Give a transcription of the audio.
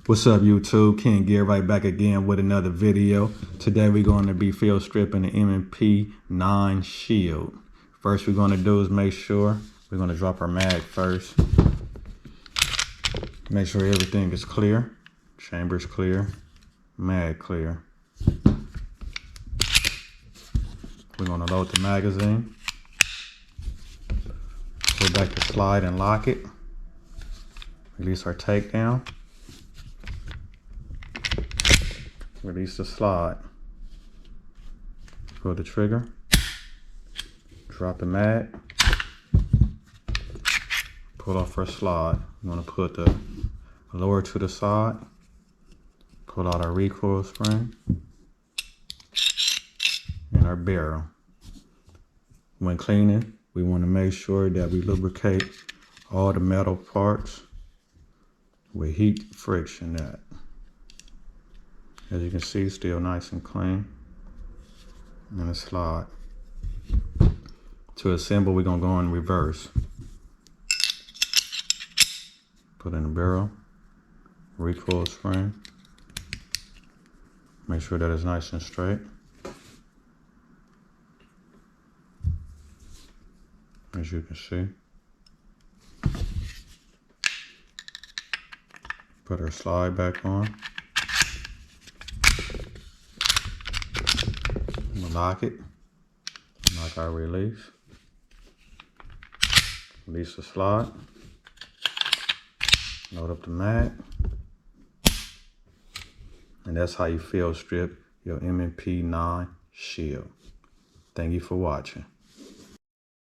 What's up, YouTube? Ken Gear right back again with another video. Today we're going to be field stripping the M&P9 shield. First we're going to do is make sure we're going to drop our mag first. Make sure everything is clear. Chamber's clear. Mag clear. We're going to load the magazine. Pull back the slide and lock it. Release our takedown. Release the slide. Pull the trigger. Drop the mag. Pull off our slide. You want to put the lower to the side. Pull out our recoil spring and our barrel. When cleaning, we want to make sure that we lubricate all the metal parts with heat friction that. As you can see, still nice and clean. And a slide. To assemble, we're gonna go in reverse. Put in the barrel, recoil spring. Make sure that it's nice and straight. As you can see. Put our slide back on. Lock it. Lock our release. Release the slide. Load up the mag. And that's how you field strip your M&P9 shield. Thank you for watching.